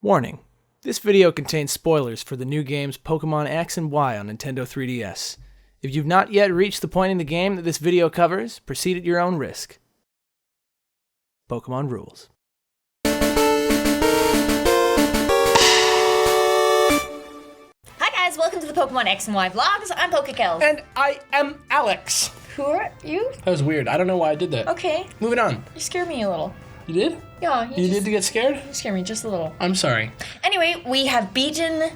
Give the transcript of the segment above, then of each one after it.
Warning, this video contains spoilers for the new games Pokemon X and Y on Nintendo 3DS. If you've not yet reached the point in the game that this video covers, proceed at your own risk. Pokemon rules. Hi guys, welcome to the Pokemon X and Y vlogs. I'm PokeKells. And I am Alex. Who are you? That was weird. I don't know why I did that. Okay. Moving on. You scared me a little. You did? Yeah. You did to get scared? You scared me just a little. I'm sorry. Anyway, we have beaten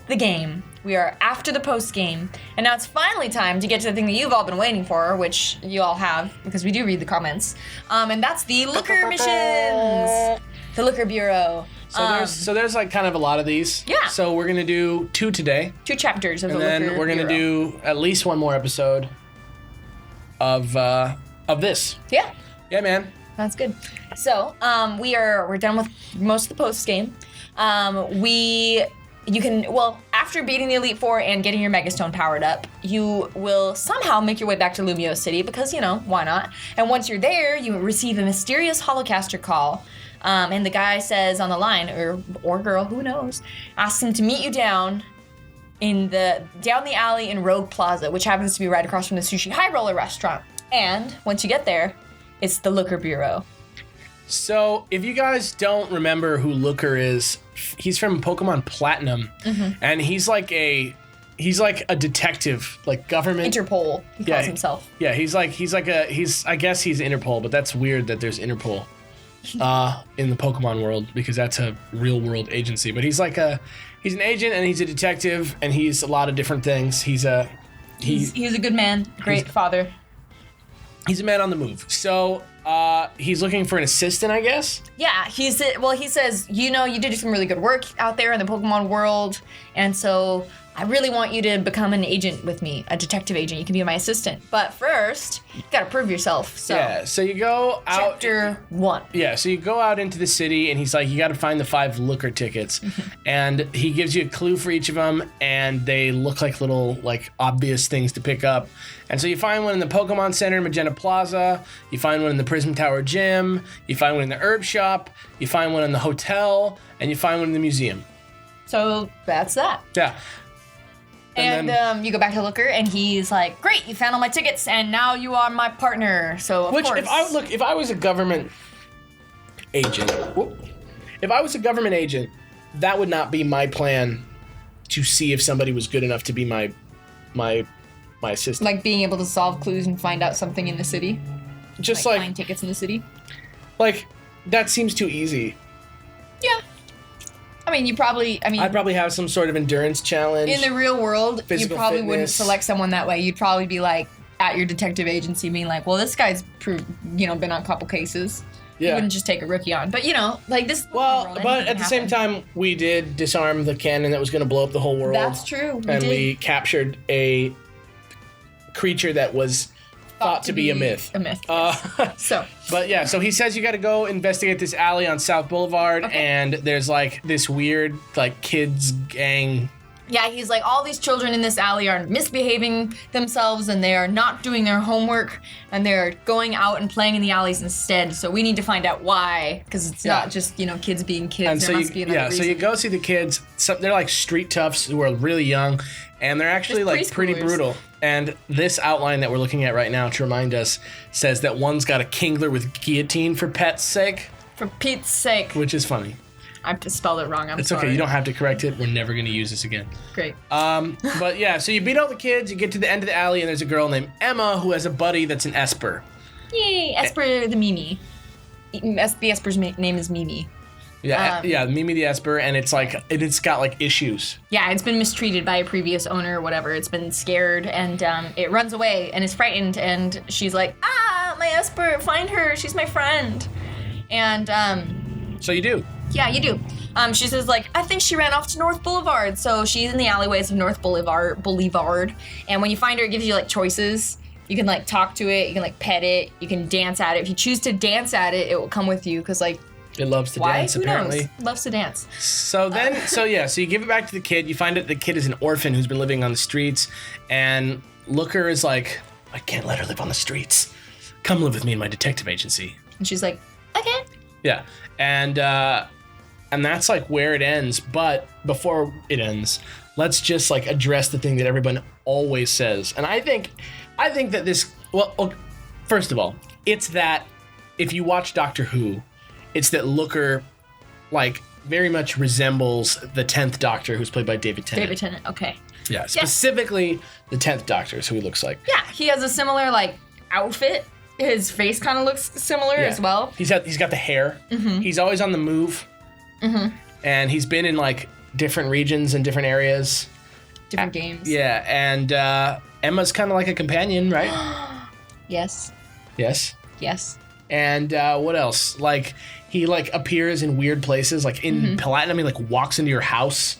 the game. We are after the post game. And now it's finally time to get to the thing that you've all been waiting for, which you all have, because we do read the comments. And that's the Looker missions. The Looker Bureau. So there's like kind of a lot of these. Yeah. So we're gonna do 2 today. 2 chapters of the And Looker then we're gonna Bureau. do at least one more episode of this. Yeah. Yeah, man. That's good. So, we're done with most of the post game. After beating the Elite Four and getting your Megastone powered up, you will somehow make your way back to Lumio City because, why not? And once you're there, you receive a mysterious holocaster call. And the guy says on the line, or girl, who knows, asks him to meet you down the alley in Rogue Plaza, which happens to be right across from the Sushi High Roller restaurant. And once you get there, it's the Looker Bureau. So if you guys don't remember who Looker is, he's from Pokemon Platinum, and he's like a detective, like government. Interpol, he calls himself. Yeah, I guess he's Interpol, but that's weird that there's Interpol in the Pokemon world because that's a real world agency. But he's an agent and he's a detective and he's a lot of different things. He's a good man, great father. He's a man on the move. So he's looking for an assistant, I guess? Yeah, he says, you did some really good work out there in the Pokemon world, and so I really want you to become an agent with me, a detective agent. You can be my assistant. But first, you gotta prove yourself. So yeah, so you go out. Chapter 1. Yeah, so you go out into the city, and he's like, you gotta find the 5 Looker tickets. And he gives you a clue for each of them, and they look like little, obvious things to pick up. And so you find one in the Pokemon Center in Magenta Plaza, you find one in the Prism Tower Gym, you find one in the herb shop, you find one in the hotel, and you find one in the museum. So that's that. Yeah. And you go back to Looker, and he's like, "Great, you found all my tickets, and now you are my partner." So of course, if I was a government agent, that would not be my plan to see if somebody was good enough to be my assistant. Like being able to solve clues and find out something in the city. Just find tickets in the city. That seems too easy. Yeah. I'd probably have some sort of endurance challenge. In the real world, you probably fitness. wouldn't select someone that way. You'd probably be like at your detective agency being like, well, this guy's been on a couple cases. Yeah. You wouldn't just take a rookie on. But this. Well, but at the same time, we did disarm the cannon that was going to blow up the whole world. That's true. We captured a creature that was thought to be a myth. So he says you got to go investigate this alley on South Boulevard, and there's this weird kids gang. Yeah, he's like, all these children in this alley are misbehaving themselves, and they are not doing their homework, and they're going out and playing in the alleys instead. So we need to find out why, because it's not just kids being kids. And there must be another reason. So you go see the kids. They're like street toughs who are really young, and they're actually pretty brutal. And this outline that we're looking at right now, to remind us, says that one's got a Kingler with guillotine for pet's sake. For Pete's sake. Which is funny. I spelled it wrong. It's okay. You don't have to correct it. We're never going to use this again. Great. But yeah, so you beat all the kids. You get to the end of the alley, and there's a girl named Emma who has a buddy that's an Esper. Yay, Esper the Mimi. The Esper's name is Mimi. Yeah, Mimi the Esper, and it's got issues. Yeah, it's been mistreated by a previous owner or whatever. It's been scared, and it runs away and is frightened, and she's like, my Esper, find her, she's my friend. And So you do. Yeah, you do. She says I think she ran off to North Boulevard. So she's in the alleyways of North Boulevard. And when you find her, it gives you choices. You can talk to it, you can pet it, you can dance at it. If you choose to dance at it, it will come with you because it loves to dance, Who apparently. knows? Loves to dance. So you give it back to the kid. You find out the kid is an orphan who's been living on the streets, and Looker is like, I can't let her live on the streets. Come live with me in my detective agency. And she's like, okay. Yeah, and And that's like where it ends. But before it ends, let's just like address the thing that everyone always says. And I think that this, well, first of all, it's that if you watch Doctor Who, it's that Looker like very much resembles the 10th Doctor, who's played by David Tennant. David Tennant, okay. Yeah, specifically the 10th Doctor is who he looks like. Yeah, he has a similar like outfit. His face kind of looks similar as well. He's got the hair. Mm-hmm. He's always on the move. Mm-hmm. And he's been in like different regions and different areas. Different games. Yeah, and Emma's kind of like a companion, right? Yes. Yes. Yes. And what else? Like he like appears in weird places, like in Platinum. He like walks into your house,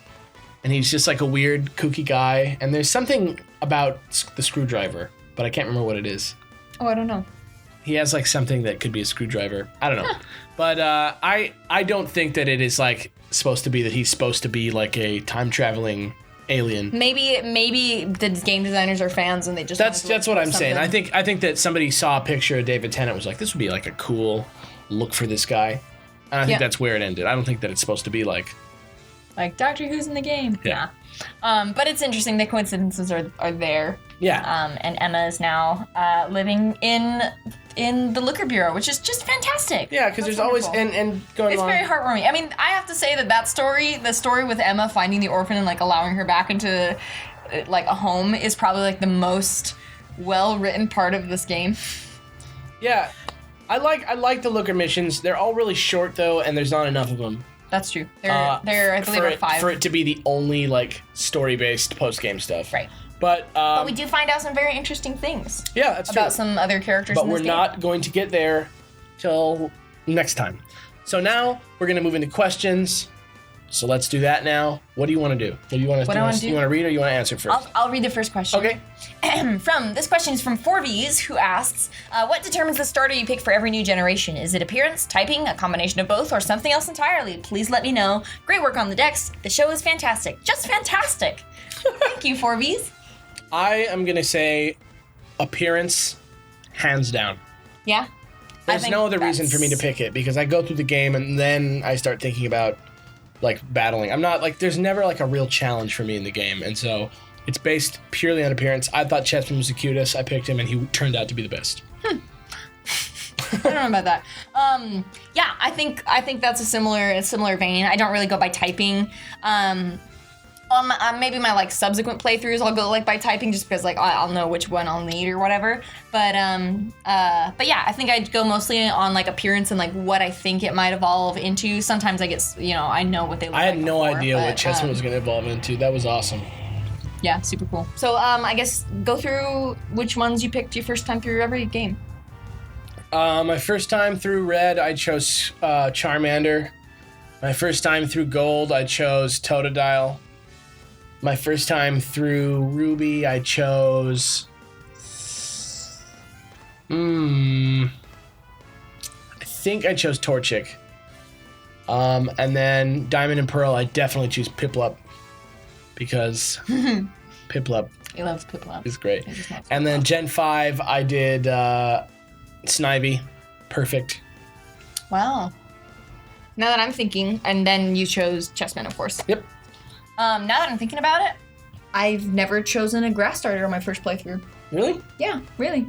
and he's just like a weird, kooky guy. And there's something about the screwdriver, but I can't remember what it is. Oh, I don't know. He has like something that could be a screwdriver. I don't know. Huh. But I don't think that it is like supposed to be that he's supposed to be like a time traveling alien. Maybe the game designers are fans and they just that's what I'm saying. I think that somebody saw a picture of David Tennant was like, this would be like a cool look for this guy. And I think that's where it ended. I don't think that it's supposed to be like Doctor Who's in the game. Yeah. But it's interesting. The coincidences are there. Yeah. And Emma is now living in the Looker Bureau, which is just fantastic. Yeah, because there's wonderful. always and going it's along. very heartwarming. I mean, I have to say that story, the story with Emma finding the orphan and like allowing her back into like a home, is probably like the most well written part of this game. Yeah, I like the Looker missions. They're all really short though, and there's not enough of them. That's true. There I believe are 5 for it to be the only like story based post game stuff. Right. But we do find out some very interesting things. Yeah, that's true. About some other characters. But in this we're game. not going to get there till next time. So now we're going to move into questions. So let's do that now. What do you want to do? What do you want to do? You want to read or you want to answer first? I'll read the first question. Okay. This question is from 4Vs, who asks, what determines the starter you pick for every new generation? Is it appearance, typing, a combination of both, or something else entirely? Please let me know. Great work on the decks. The show is fantastic. Just fantastic. Thank you, 4Vs. I am going to say appearance, hands down. Yeah? There's no other reason for me to pick it, because I go through the game and then I start thinking about like battling. I'm not like, there's never like a real challenge for me in the game. And so it's based purely on appearance. I thought Chessman was the cutest. I picked him and he turned out to be the best. I don't know about that. Yeah, I think that's a similar vein. I don't really go by typing. Maybe my like subsequent playthroughs I'll go like by typing, just because like I'll know which one I'll need or whatever. But yeah, I think I'd go mostly on like appearance and like what I think it might evolve into. Sometimes I get I know what they look like. I had no idea what Chessman was was going to evolve into. That was awesome. Yeah, super cool. So I guess go through which ones you picked your first time through every game. My first time through Red, I chose Charmander. My first time through Gold, I chose Totodile. My first time through Ruby, I chose... I think I chose Torchic. And then Diamond and Pearl, I definitely choose Piplup. Because Piplup He loves Piplup. is great. And then Gen 5, I did Snivy. Perfect. Wow. Now that I'm thinking, and then you chose Chessman, of course. Yep. Now that I'm thinking about it, I've never chosen a grass starter on my first playthrough. Really? Yeah, really.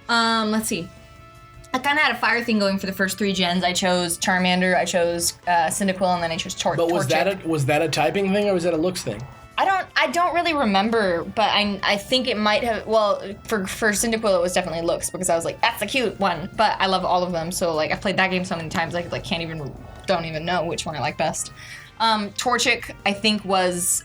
Let's see. I kind of had a fire thing going for the first 3 gens. I chose Charmander, I chose Cyndaquil, and then I chose Torchic. But was that a typing thing or was that a looks thing? I don't really remember, but I think it might have. Well, for Cyndaquil, it was definitely looks, because I was like, that's a cute one. But I love all of them, so like I've played that game so many times, I like don't even know which one I like best. Torchic, I think, was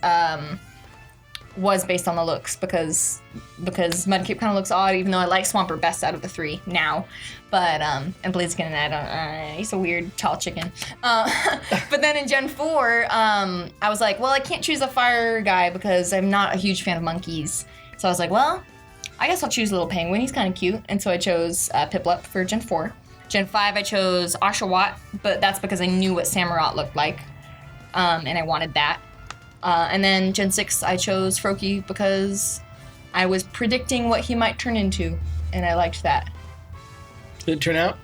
based on the looks, because Mudkip kind of looks odd, even though I like Swampert best out of the 3 now. But and Blaziken, he's a weird tall chicken. But then in Gen 4, I was like, well, I can't choose a fire guy because I'm not a huge fan of monkeys. So I was like, well, I guess I'll choose Little Penguin. He's kind of cute. And so I chose Piplup for Gen 4. Gen 5, I chose Oshawott, but that's because I knew what Samurott looked like. And I wanted that. And then Gen 6, I chose Froakie because I was predicting what he might turn into, and I liked that. Did it turn out?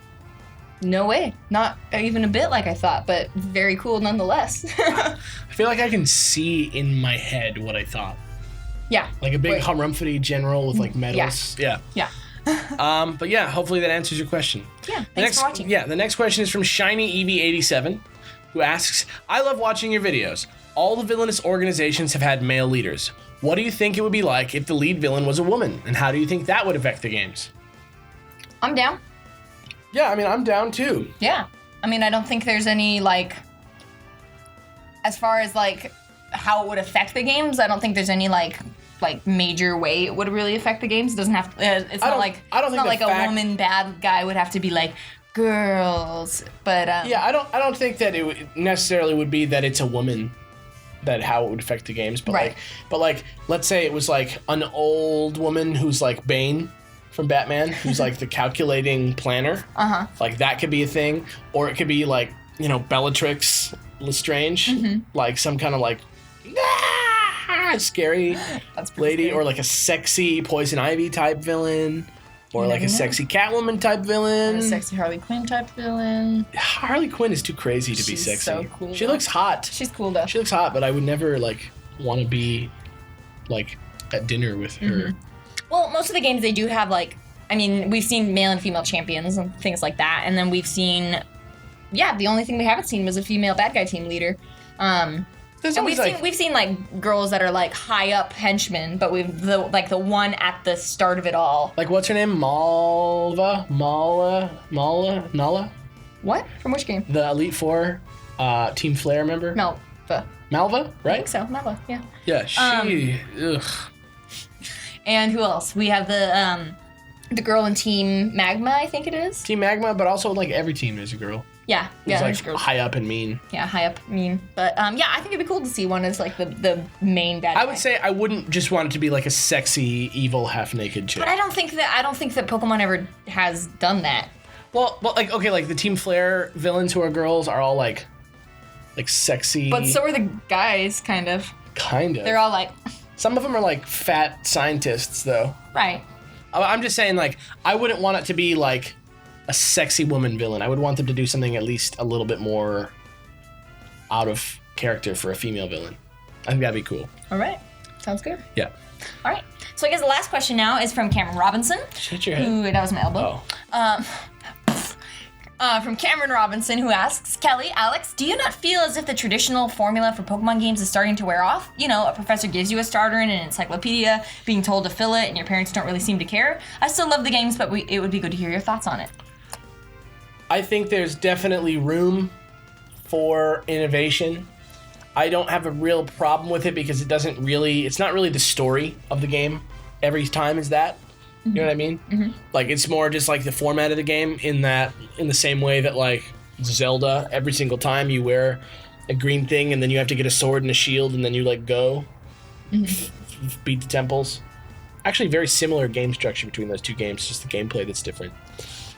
No way. Not even a bit like I thought, but very cool nonetheless. I feel like I can see in my head what I thought. Yeah. Like a big harumphy general with like medals. Yeah. But yeah, hopefully that answers your question. Yeah, thanks for watching. Yeah, the next question is from ShinyEV87, who asks, I love watching your videos. All the villainous organizations have had male leaders. What do you think it would be like if the lead villain was a woman? And how do you think that would affect the games? I'm down. Yeah, I mean, I'm down too. Yeah. I mean, I don't think there's any, like, as far as, like, how it would affect the games, I don't think there's any, like major way it would really affect the games. It doesn't have to, it's not like a woman bad guy would have to be like, girls, but... Yeah, I don't think that it necessarily would be that it's a woman that how it would affect the games, but right. like let's say it was like an old woman who's like Bane from Batman, who's like the calculating planner. Like that could be a thing, or it could be like, you know, Bellatrix Lestrange, like some kind of like scary lady, or like a sexy Poison Ivy type villain, or like a sexy Catwoman type villain, or a sexy Harley Quinn type villain. Harley Quinn is too crazy to be sexy. So cool. She looks hot. She's cool though. She looks hot, but I would never like want to be like at dinner with her. Well, most of the games they do have like, I mean, we've seen male and female champions and things like that, and then we've seen, the only thing we haven't seen was a female bad guy team leader. And we've seen like girls that are like high up henchmen, but we've the one at the start of it all. Like what's her name? Nala? What? From which game? The Elite Four, Team Flare, remember? Malva, right? I think so, Malva, yeah. Yeah, she. Ugh. And who else? We have the girl in Team Magma, I think it is. Team Magma, but also like every team is a girl. Yeah, Who's like girls. High up and mean. Yeah, high up, mean. But I think it'd be cool to see one as like the main bad guy. I would say I wouldn't just want it to be like a sexy, evil, half-naked chick. But I don't think that Pokemon ever has done that. Well, like okay, like the Team Flare villains who are girls are all like sexy. But so are the guys, kind of. Kind of. They're all like. Some of them are like fat scientists, though. Right. I'm just saying, like, I wouldn't want it to be like a sexy woman villain. I would want them to do something at least a little bit more out of character for a female villain. I think that'd be cool. All right. Sounds good. Yeah. All right. So I guess the last question now is from Cameron Robinson. Shut your head. That was my elbow. From Cameron Robinson, who asks, Kelly, Alex, do you not feel as if the traditional formula for Pokemon games is starting to wear off? You know, a professor gives you a starter and an encyclopedia, being told to fill it, and your parents don't really seem to care. I still love the games, but it would be good to hear your thoughts on it. I think there's definitely room for innovation. I don't have a real problem with it because it's not really the story of the game every time is that. You know what I mean? Mm-hmm. Like, it's more just like the format of the game in the same way that like Zelda, every single time you wear a green thing and then you have to get a sword and a shield and then you like go beat the temples. Actually, very similar game structure between those two games, just the gameplay that's different.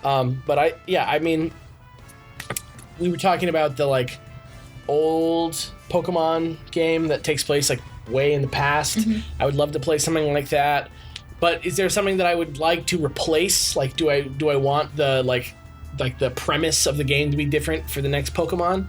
But I mean, we were talking about the like old Pokemon game that takes place like way in the past. Mm-hmm. I would love to play something like that. But is there something that I would like to replace? Like, do I want the like the premise of the game to be different for the next Pokemon?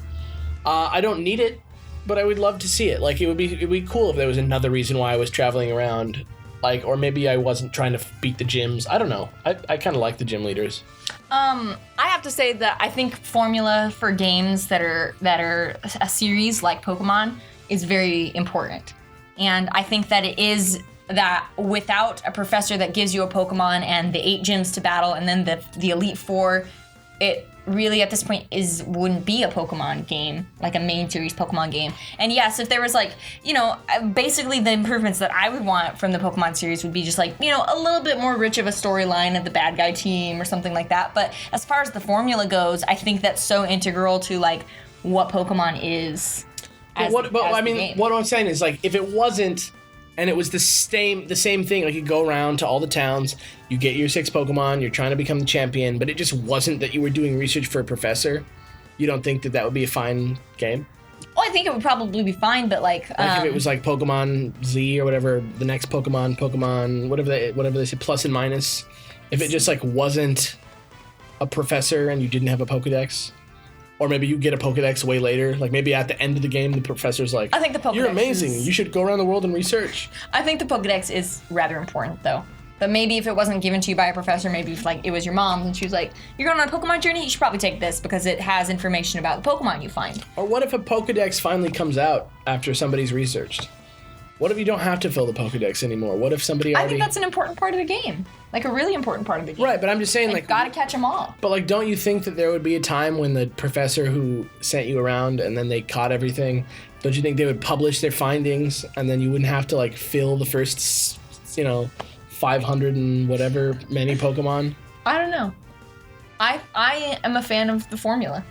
I don't need it, but I would love to see it. Like, it'd be cool if there was another reason why I was traveling around, like, or maybe I wasn't trying to beat the gyms. I don't know. I kind of like the gym leaders. I have to say that I think formula for games that are a series like Pokemon is very important, and I think that it is. That without a professor that gives you a Pokemon and the 8 gyms to battle and then the Elite Four, it really at this point wouldn't be a Pokemon game, like a main series Pokemon game. And yes, if there was like, you know, basically the improvements that I would want from the Pokemon series would be just like, you know, a little bit more rich of a storyline of the bad guy team or something like that. But as far as the formula goes, I think that's so integral to like what Pokemon is. What I'm saying is like if it wasn't. And it was the same thing. Like, you go around to all the towns, you get your 6 Pokemon, you're trying to become the champion, but it just wasn't that you were doing research for a professor. You don't think that would be a fine game? Oh, I think it would probably be fine, but like if it was like Pokemon Z or whatever, the next Pokemon, whatever they say, plus and minus. If it just like wasn't a professor and you didn't have a Pokedex? Or maybe you get a Pokedex way later. Like maybe at the end of the game, the professor's like, I think the Pokedex you're amazing. You should go around the world and research. I think the Pokedex is rather important, though. But maybe if it wasn't given to you by a professor, maybe if like it was your mom and she was like, you're going on a Pokemon journey, you should probably take this because it has information about the Pokemon you find. Or what if a Pokedex finally comes out after somebody's researched? What if you don't have to fill the Pokedex anymore? What if somebody already... I think that's an important part of the game. Like a really important part of the game. Right, but I'm just saying like... Gotta catch them all. But like, don't you think that there would be a time when the professor who sent you around and then they caught everything, don't you think they would publish their findings and then you wouldn't have to like fill the first, 500 and whatever many Pokemon? I don't know. I am a fan of the formula.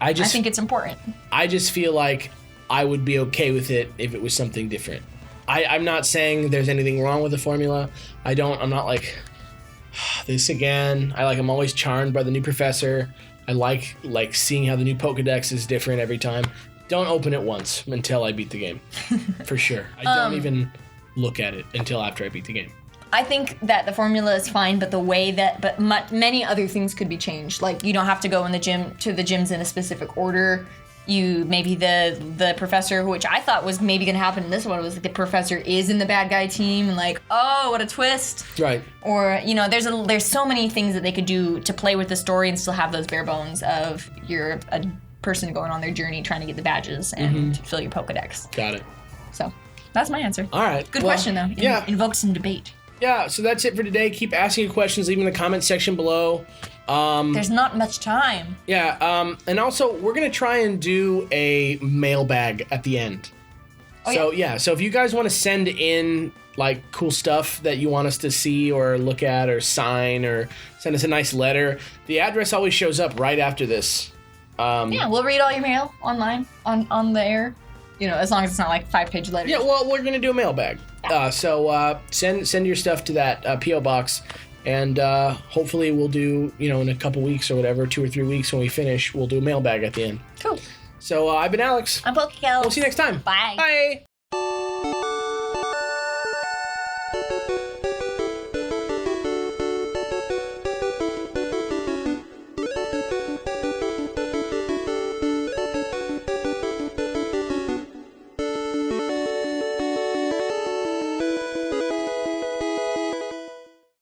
I think it's important. I just feel like I would be okay with it if it was something different. I'm not saying there's anything wrong with the formula. I'm not like, this again. I'm always charmed by the new professor. I like seeing how the new Pokedex is different every time. Don't open it once until I beat the game. For sure. I don't even look at it until after I beat the game. I think that the formula is fine, but many other things could be changed. Like you don't have to go to the gyms in a specific order. Maybe the professor, which I thought was maybe gonna happen in this one, was like the professor is in the bad guy team, and like, oh, what a twist! Right. Or there's so many things that they could do to play with the story and still have those bare bones of you're a person going on their journey trying to get the badges and fill your Pokedex. Got it. So that's my answer. All right. Good question though. Yeah. Invokes some debate. Yeah. So that's it for today. Keep asking your questions. Leave them in the comment section below. There's not much time. Yeah, and also we're gonna try and do a mailbag at the end. So if you guys want to send in like cool stuff that you want us to see or look at or sign or send us a nice letter, the address always shows up right after this. We'll read all your mail online on the air. As long as it's not like 5-page letters. Yeah, well, we're gonna do a mailbag. Yeah. So send your stuff to that PO box. And hopefully we'll do, in a couple weeks or whatever, 2 or 3 weeks when we finish, we'll do a mailbag at the end. Cool. So I've been Alex. I'm Pokekel. We'll see you next time. Bye. Bye.